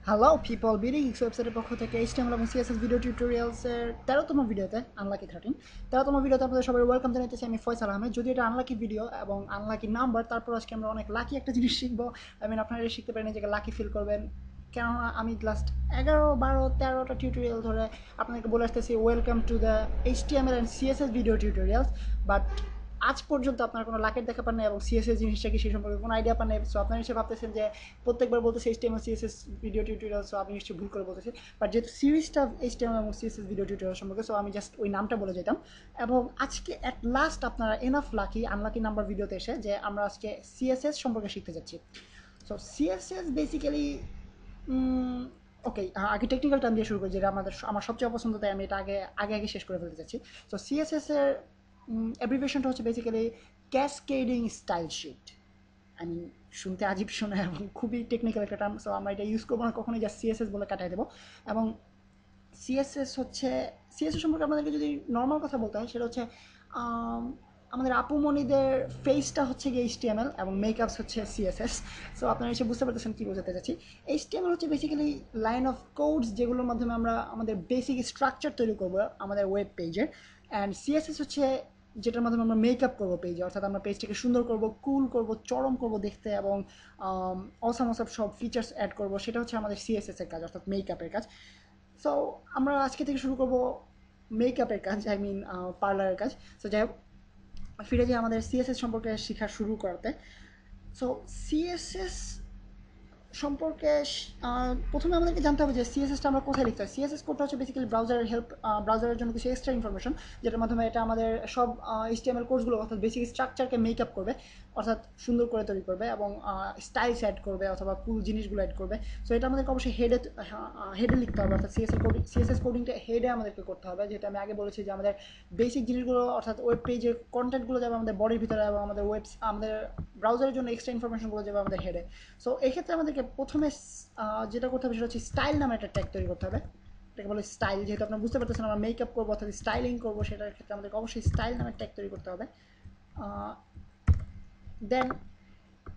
Hello people BD Higgs ওয়েবসাইটের পক্ষ থেকে এইচটিএমএল এবং সিএসএস ভিডিও টিউটোরিয়ালসের 13তম ভিডিওতে আনলাকি 13তম ভিডিওতে আপনাদের সবাই ওয়েলকাম জানাইতেছি। আমি ফয়সাল আহমেদ। যদি এটা আনলাকি ভিডিও এবং আনলাকি নাম্বার, তারপর আজকে আমরা অনেক লাকি একটা জিনিস শিখবো। আপনারা এটা শিখতে পারেন, নিজেকে লাকি ফিল করবেন। কেননা আমি লাস্ট 11, 12, 13টা টিউটোরিয়াল ধরে আপনাদেরকে বলে আসতেছি welcome to the HTML and CSS video tutorials. But আজ পর্যন্ত আপনার কোনো লাকের দেখা পান না এবং সিএসএস জিনিসটা কি সেই সম্পর্কে কোনো আইডিয়া পান না। সো আপনারা নিশ্চয়ই ভাবতেছেন যে প্রত্যেকবার বলতেছে HTML CSS video tutorial, so আপনি নিশ্চয়ই ভুল করে বলতেছেন। বাট যেহেতু সিরিজটা এইচটিএমএল এবং সিএসএস ভিডিও টিউটোরিয়াল সম্পর্কে, সো আমি জাস্ট ওই নামটা বলে যেতাম। এবং আজকে অ্যাট লাস্ট আপনারা এনাফ লাকি আনলাকি নাম্বার ভিডিওতে এসে যে আমরা আজকে সিএসএস সম্পর্কে শিখতে যাচ্ছি। সো সিএসএস বেসিক্যালি ওকে, আগে টেকনিক্যাল টার্ম দিয়ে শুরু করি, যেটা আমার সবচেয়ে অপছন্দ, তাই আমি এটা আগে আগে আগে শেষ করে ফেলতে চাচ্ছি। সো সিএসএস এর অ্যাব্রিভিয়েশনটা হচ্ছে বেসিক্যালি ক্যাসকেডিং স্টাইল শিট। আমি শুনতে আজীব শোনা এবং খুবই টেকনিক্যাল একটা টার্ম, সো আমরা এটা ইউজ করবো না কখনোই, জাস্ট সিএসএস বলে কাটাই দেবো। এবং সিএসএস হচ্ছে, সিএসএস সম্পর্কে আপনাদেরকে যদি নর্মাল কথা বলতে হয়, সেটা হচ্ছে আমাদের আপুমণিদের ফেসটা হচ্ছে গিয়ে এইচটিএমএল এবং মেকআপস হচ্ছে সিএসএস। সো আপনারা এসে বুঝতে পারতেছেন কী বোঝাতে চাচ্ছি। এইচটিএমএল হচ্ছে বেসিক্যালি লাইন অফ কোডস, যেগুলোর মাধ্যমে আমরা আমাদের বেসিক স্ট্রাকচার তৈরি করবো আমাদের ওয়েব পেজের। অ্যান্ড সিএসএস হচ্ছে যেটার মাধ্যমে আমরা মেকআপ করবো পেজে, অর্থাৎ আমরা পেজটাকে সুন্দর করবো, কুল করবো, চরম করবো দেখতে, এবং অসাম সব ফিচার্স অ্যাড করবো। সেটা হচ্ছে আমাদের সিএসএস এর কাজ, অর্থাৎ মেকআপের কাজ। সো আমরা আজকে থেকে শুরু করব মেকআপের কাজ, আই মিন পার্লারের কাজ। সো যাই হোক, ফিরে যাই আমাদের সিএসএস সম্পর্কে শেখা শুরু করতে। সো সিএসএস সম্পর্কে প্রথমে আমাদেরকে জানতে হবে যে সিএসএসটা আমরা কোথায় লিখতে হয়। সিএসএস কোডটা হচ্ছে বেসিক্যালি ব্রাউজারের হেল্প, ব্রাউজারের জন্য কিছু এক্সট্রা ইনফরমেশন, যেটার মাধ্যমে এটা আমাদের সব এইচটিএমএল কোর্সগুলো, অর্থাৎ বেসিক স্ট্রাকচারকে মেকআপ করবে, অর্থাৎ সুন্দর করে তৈরি করবে এবং স্টাইলস অ্যাড করবে অথবা কুল জিনিসগুলো অ্যাড করবে। সো এটা আমাদেরকে অবশ্যই হেডে লিখতে হবে, অর্থাৎ সিএসএস কোডিংটা হেডে আমাদেরকে করতে হবে। যেহেতু আমি আগে বলেছি যে আমাদের বেসিক জিনিসগুলো, অর্থাৎ ওয়েব পেজের কন্টেন্টগুলো যাবে আমাদের বডির ভিতরে এবং আমাদের ব্রাউজারের জন্য এক্সট্রা ইনফরমেশনগুলো যাবে আমাদের হেডে। সো এক্ষেত্রে আমাদেরকে প্রথমে যেটা করতে হবে সেটা হচ্ছে স্টাইল নামে একটা ট্যাগ তৈরি করতে হবে। এটাকে বলে স্টাইল। যেহেতু আপনারা বুঝতে পারতেছেন আমরা মেকআপ করবো অর্থাৎ স্টাইলিং করবো, সেটার ক্ষেত্রে আমাদেরকে অবশ্যই স্টাইল নামে ট্যাগ তৈরি করতে হবে। দেন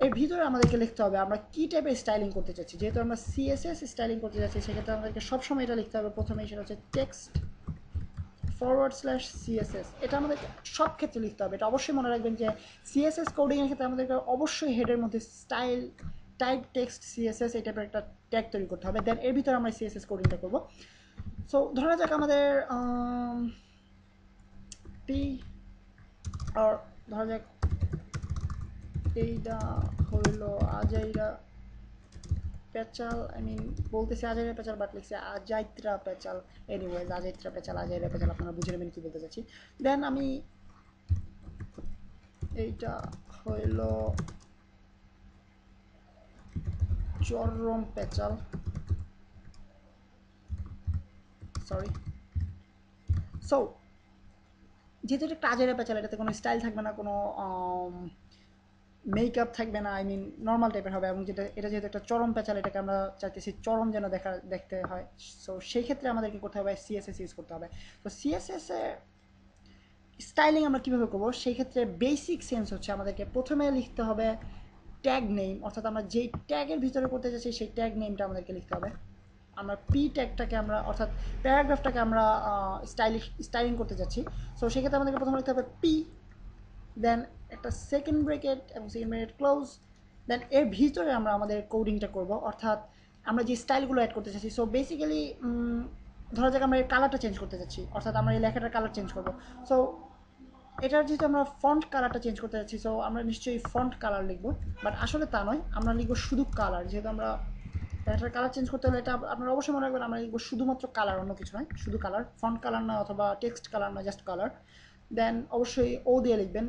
এর ভিতরে আমাদেরকে লিখতে হবে আমরা কী টাইপের স্টাইলিং করতে চাচ্ছি। যেহেতু আমরা সিএসএস স্টাইলিং করতে যাচ্ছি, সেক্ষেত্রে আমাদেরকে সবসময় এটা লিখতে হবে প্রথমেই, সেটা হচ্ছে টেক্সট /CSS। এটা আমাদেরকে সব ক্ষেত্রে লিখতে হবে। এটা অবশ্যই মনে রাখবেন যে সিএসএস কোডিংয়ের ক্ষেত্রে আমাদেরকে অবশ্যই হেডের মধ্যে স্টাইল টাইপ টেক্সট সিএসএস এই টাইপের একটা ট্যাগ তৈরি করতে হবে। দেন এর ভিতরে আমরা সিএসএস কোডিংটা করবো। সো ধরা যাক আমাদের পি, আর ধরা যাক এইটা হইল আজাইরা পেঁচাল, আই মিন বলতেছে আজাইরা পেঁচাল, বাট লিখছে আজাইত্রা পেঁচাল। এনিওয়েজ আজাইত্রা পেঁচাল, আজাইরা পেঁচাল, আপনারা বুঝে নেবেন কী বলতে চাচ্ছি। দেন আমি এইটা হইল চরম পেঁচাল, সরি। সো যেহেতু এটা কাজের পেঁচাল, এটাতে কোনো স্টাইল থাকবে না, কোনো মেকআপ থাকবে না, আই মিন নর্মাল টাইপের হবে। এবং এটা যেহেতু একটা চরম পেঁচাল, এটাকে আমরা চাইতেছি চরম যেন দেখতে হয়। সো সেই ক্ষেত্রে আমাদেরকে করতে হবে সিএসএস ইউজ করতে হবে। তো সিএসএস এর স্টাইলিং আমরা কীভাবে করবো, সেই ক্ষেত্রে বেসিক সেন্স হচ্ছে আমাদেরকে প্রথমে লিখতে হবে ট্যাগ নেম, অর্থাৎ আমরা যেই ট্যাগের ভিতরে করতে চাচ্ছি সেই ট্যাগ নেমটা আমাদেরকে লিখতে হবে। আমরা পি ট্যাগটাকে আমরা, অর্থাৎ প্যারাগ্রাফটাকে আমরা স্টাইলিং করতে যাচ্ছি। সো সেক্ষেত্রে আমাদেরকে প্রথমে লিখতে হবে পি, দেন একটা সেকেন্ড ব্রেকেট এবং সেকেন্ড ব্রেকেট ক্লোজ। দেন এর ভিতরে আমরা আমাদের কোডিংটা করব, অর্থাৎ আমরা যে স্টাইলগুলো অ্যাড করতে চাচ্ছি। সো বেসিক্যালি ধরা যাক আমরা এর কালারটা চেঞ্জ করতে চাচ্ছি, অর্থাৎ আমরা এই লেখাটার কালার চেঞ্জ করবো। সো এটার যেহেতু আমরা ফন্ট কালারটা চেঞ্জ করতে যাচ্ছি, সো আমরা নিশ্চয়ই ফন্ট কালার লিখবো, বাট আসলে তা নয়, আমরা লিখবো শুধু কালার। যেহেতু আমরা এটার কালার চেঞ্জ করতে হলে, এটা আপনারা অবশ্যই মনে রাখবেন, আমরা লিখবো শুধুমাত্র কালার, অন্য কিছু নয়, শুধু কালার, ফন্ট কালার নয় অথবা টেক্সট কালার নয়, জাস্ট কালার। দেন অবশ্যই ও দিয়ে লিখবেন।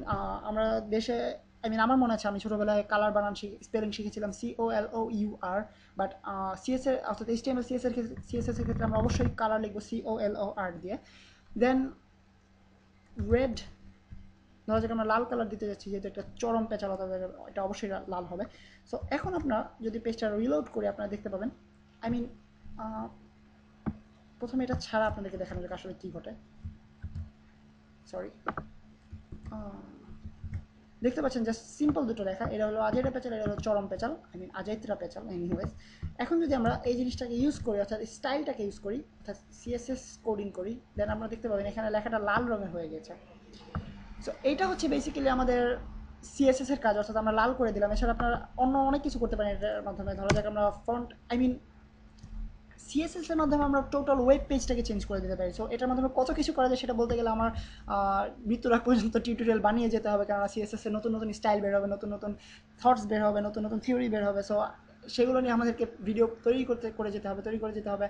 আমরা দেশে, আই মিন আমার মনে আছে আমি ছোটোবেলায় কালার বানান স্পেলিং শিখেছিলাম COLOUR, বাট সিএসএস অর্থাৎ HTML সিএসএস এর ক্ষেত্রে আমরা অবশ্যই কালার লিখবো COLOR দিয়ে। দেন রেড, ধরা যাক আমরা লাল কালার দিতে যাচ্ছি, যেহেতু একটা চরম পেঁচাল, এটা অবশ্যই লাল হবে। সো এখন আপনারা যদি পেজটা রিলোড করে আপনারা দেখতে পাবেন, আই মিন প্রথমে এটা ছাড়া আপনাদেরকে দেখানো যাক আসলে কী ঘটে। সরি, দেখতে পাচ্ছেন জাস্ট সিম্পল দুটো লেখা, এটা হলো আজাইরা পেঁচাল, এটা হলো চরম পেঁচাল, আজাইত্রা পেঁচাল। এনিওয়েজ এখন যদি আমরা এই জিনিসটাকে ইউজ করি, অর্থাৎ স্টাইলটাকে ইউজ করি, অর্থাৎ সিএসএস কোডিং করি, দেন আমরা দেখতে পাবেন এখানে লেখাটা লাল রঙের হয়ে গেছে। সো এইটা হচ্ছে বেসিক্যালি আমাদের সিএসএস এর কাজ, অর্থাৎ আমরা লাল করে দিলাম। এছাড়া আপনারা অন্য অনেক কিছু করতে পারেন এটার মাধ্যমে। ধরা যাক আমরা ফন্ট সিএসএস এর মাধ্যমে আমরা টোটাল ওয়েব পেজটাকে চেঞ্জ করে দিতে পারি। সো এটার মাধ্যমে কত কিছু করা যায় সেটা বলতে গেলে আমার মৃত্যুর আগ পর্যন্ত টিউটোরিয়াল বানিয়ে যেতে হবে, কারণ সিএসএস এর নতুন নতুন স্টাইল বের হবে, নতুন নতুন থটস বের হবে, নতুন নতুন থিওরি বের হবে। সো সেগুলো নিয়ে আমাদেরকে ভিডিও তৈরি করে যেতে হবে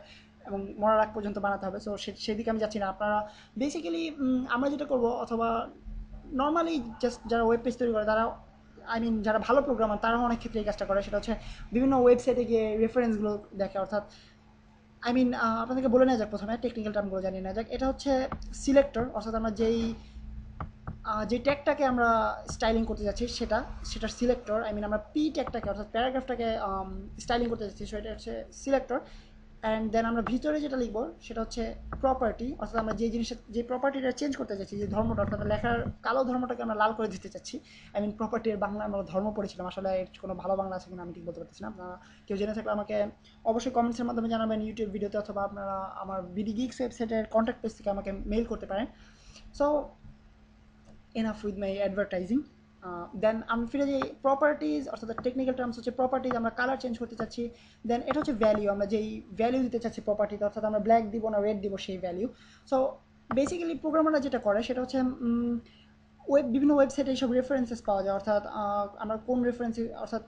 এবং মরার আগ পর্যন্ত বানাতে হবে। সো সেদিকে আমি যাচ্ছি না। আপনারা বেসিক্যালি আমরা যেটা করবো, অথবা নর্মালি জাস্ট যারা ওয়েব পেজ তৈরি করে তারা যারা ভালো প্রোগ্রামার তারাও অনেক ক্ষেত্রে এই কাজটা করে, সেটা হচ্ছে বিভিন্ন ওয়েবসাইটে গিয়ে রেফারেন্সগুলো দেখে। অর্থাৎ আপনাদেরকে বলে নেওয়া যাক, প্রথমে টেকনিক্যাল টার্মগুলো জানিয়ে নেওয়া যাক। এটা হচ্ছে সিলেক্টর, অর্থাৎ আমরা যে ট্যাগটাকে আমরা স্টাইলিং করতে যাচ্ছি সেটার সিলেক্টর। আমরা পি ট্যাগটাকে অর্থাৎ প্যারাগ্রাফটাকে স্টাইলিং করতে যাচ্ছি, সেটা হচ্ছে সিলেক্টর। অ্যান্ড দেন আমরা ভিতরে যেটা লিখবো সেটা হচ্ছে প্রপার্টি, অর্থাৎ আমরা যে প্রপার্টিটা চেঞ্জ করতে চাচ্ছি, যে ধর্মটা, অর্থাৎ লেখার কালো ধর্মটাকে আমরা লাল করে দিতে চাচ্ছি। প্রপার্টির বাংলা আমরা ধর্ম পড়েছিলাম, আসলে এর কোনো ভালো বাংলা আছে কিনা আমি ঠিক বলতে পারতেছি না। আপনারা কেউ জেনে থাকলে আমাকে অবশ্যই কমেন্টসের মাধ্যমে জানাবেন ইউটিউব ভিডিওতে, অথবা আপনারা আমার বিডি গিগস ওয়েবসাইটের কন্ট্যাক্ট পেজ থেকে আমাকে মেইল করতে পারেন। So enough with my advertising. Then আমি ফিরে যাই প্রপার্টিজ, অর্থাৎ টেকনিক্যাল টার্মস হচ্ছে প্রপার্টিজ। আমরা কালার চেঞ্জ করতে চাচ্ছি। দেন এটা হচ্ছে ভ্যালিউ, আমরা যেই ভ্যালিউ দিতে চাচ্ছি প্রপার্টিতে, অর্থাৎ আমরা ব্ল্যাক দিব না রেড দিব, সেই ভ্যালিউ। সো বেসিক্যালি প্রোগ্রামাররা যেটা করে সেটা হচ্ছে বিভিন্ন ওয়েবসাইটে এইসব রেফারেন্সেস পাওয়া যায়, অর্থাৎ আমরা কোন রেফারেন্স, অর্থাৎ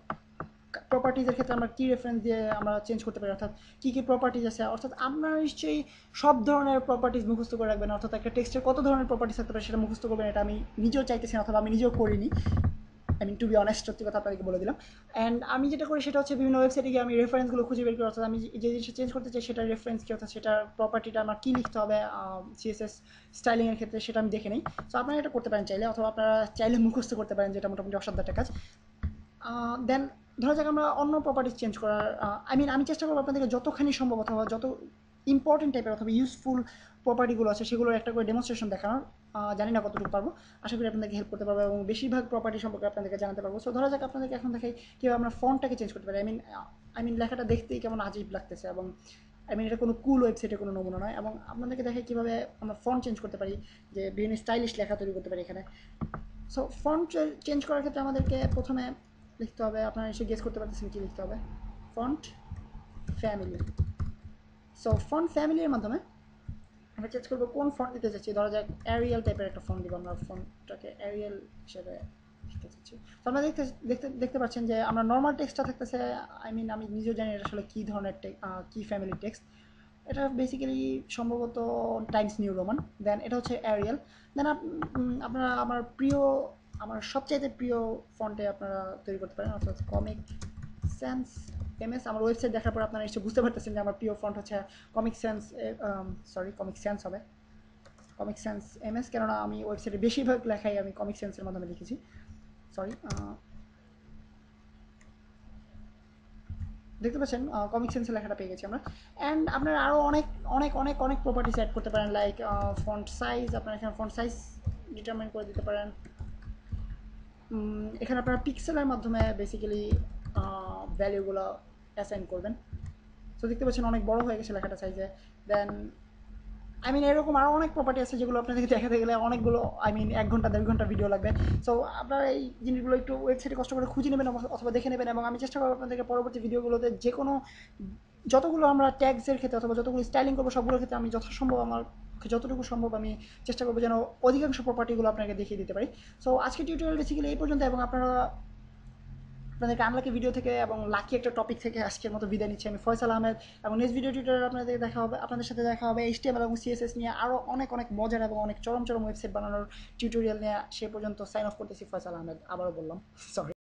প্রপার্টিজের ক্ষেত্রে আমরা কী রেফারেন্স দিয়ে আমরা চেঞ্জ করতে পারি, অর্থাৎ কী কী প্রপার্টিজ আছে। অর্থাৎ আপনারা নিশ্চয়ই সব ধরনের প্রপার্টিজ মুখস্থ করে রাখবেন, অর্থাৎ একটা টেক্সটের কত ধরনের প্রপার্টিজ থাকতে পারে সেটা মুখস্থ করবেন। এটা আমি নিজেও চাইতেছি না, অথবা আমি নিজেও করিনি। টু বি অনেস্ট, সত্যি কথা আপনাদেরকে বলে দিলাম। অ্যান্ড আমি যেটা করি সেটা হচ্ছে বিভিন্ন ওয়েবসাইটে গিয়ে আমি রেফারেন্সগুলো খুঁজে বের করি, অর্থাৎ আমি যে জিনিসটা চেঞ্জ করতে চাই সেটার রেফারেন্স কী, অর্থাৎ সেটার প্রপার্টিটা আমার কী লিখতে হবে সিএসএস স্টাইলিংয়ের ক্ষেত্রে, সেটা আমি দেখে নিই। সো আপনারা এটা করতে পারেন চাইলে, অথবা আপনারা চাইলে মুখস্থ করতে পারেন, যেটা মোটামুটি অসাধ্য একটা কাজ। দেন ধরা যাক আমরা অন্য প্রপার্টিজ চেঞ্জ করার আমি চেষ্টা করবো আপনাদেরকে যতখানি সম্ভব, অথবা যত ইম্পর্টেন্ট টাইপের অথবা ইউজফুল প্রপার্টিগুলো আছে সেগুলোর একটা করে ডেমনস্ট্রেশন দেখানোর। জানি না কতটুকু পারবো, আশা করি আপনাদেরকে হেল্প করতে পারবো এবং বেশিরভাগ প্রপার্টি সম্পর্কে আপনাদেরকে জানাতে পারবো। সো ধরা যাক আপনাদেরকে এখন দেখাই কীভাবে আমরা ফন্টটাকে চেঞ্জ করতে পারি। লেখাটা দেখতেই কেমন আজীব লাগতেছে, এবং এটা কোনো কুল ওয়েবসাইটের কোনো নমুনা নয়। এবং আপনাদেরকে দেখাই কীভাবে আমরা ফন্ট চেঞ্জ করতে পারি, যে বিভিন্ন স্টাইলিশ লেখা তৈরি করতে পারি এখানে। সো ফন্ট চেঞ্জ করার ক্ষেত্রে আমাদেরকে প্রথমে লিখতে হবে, আপনারা এসে গেস করতে পারতেছেন কী লিখতে হবে, ফন্ট ফ্যামিলি। সো ফন্ট ফ্যামিলির মাধ্যমে আমরা চেঞ্জ করবো কোন ফন্ট দিতে চাচ্ছি। ধরা যাক অ্যারিয়াল টাইপের একটা ফন্ট দিব, আমরা ফন্টটাকে অ্যারিয়াল হিসেবে দিতে চাচ্ছি। তো আমরা দেখতে পাচ্ছেন যে আমরা নর্মাল টেক্সটটা থাকতেছে, আমি নিজেও জানি এটা আসলে কী ধরনের কী ফ্যামিলির টেক্সট। এটা বেসিক্যালি সম্ভবত টাইমস নিউ রোমান। দেন এটা হচ্ছে অ্যারিয়াল। দেন আপনারা আমার সবচাইতে প্রিয় ফন্টে আপনারা তৈরি করতে পারেন, অর্থাৎ কমিক সেন্স এমএস। আমার ওয়েবসাইট দেখার পর আপনারা নিশ্চয়ই বুঝতে পারতেছেন যে আমার প্রিয় ফন্ট হচ্ছে কমিক সেন্স হবে, কমিক সেন্স এমএস, কেননা আমি ওয়েবসাইটে বেশিরভাগ লেখাই আমি কমিক সেন্সের মাধ্যমে লিখেছি। দেখতে পাচ্ছেন কমিক সেন্সের লেখাটা পেয়ে গেছি আমরা। অ্যান্ড আপনারা আরও অনেক অনেক অনেক অনেক প্রপার্টিস অ্যাড করতে পারেন, লাইক ফন্ট সাইজ। আপনারা এখানে ফন্ট সাইজ ডিটারমাইন করে দিতে পারেন। এখানে আপনারা পিক্সেলের মাধ্যমে বেসিক্যালি ভ্যালুগুলো অ্যাসাইন করবেন। তো দেখতে পাচ্ছেন অনেক বড় হয়ে গেছে লেখাটা সাইজে। দেন এরকম আরও অনেক প্রপার্টি আছে যেগুলো আপনাদেরকে দেখাতে গেলে অনেকগুলো 1 ঘন্টা 1.5 ঘন্টা ভিডিও লাগবে। সো আপনারা এই জিনিসগুলো একটু ওয়েবসাইটে কষ্ট করে খুঁজে নেবেন অথবা দেখে নেবেন, এবং আমি চেষ্টা করবো আপনাদেরকে পরবর্তী ভিডিওগুলোতে যে কোনো যতগুলো আমরা ট্যাগসের ক্ষেত্রে অথবা যতগুলো স্টাইলিং করবো সবগুলোর ক্ষেত্রে আমি যতটুকু সম্ভব আমি চেষ্টা করবো যেন অধিকাংশ প্রপার্টিগুলো আপনাকে দেখিয়ে দিতে পারি। সো আজকে টিউটোরিয়াল বেসিক্যালি এই পর্যন্ত, এবং আপনাদেরকে আনলাকি ভিডিও থেকে এবং লাকি একটা টপিক থেকে আজকের মতো বিদায় নিচ্ছি। আমি ফয়সাল আহমেদ, এবং নেক্সট ভিডিও টিউটোরিয়াল আপনাদের সাথে দেখা হবে HTML এবং CSS নিয়ে আরও অনেক অনেক মজার এবং অনেক চরম ওয়েবসাইট বানানোর টিউটোরিয়াল নিয়ে। সে পর্যন্ত সাইন অফ করতেছি, ফয়সাল আহমেদ। আবারও বললাম, সরি।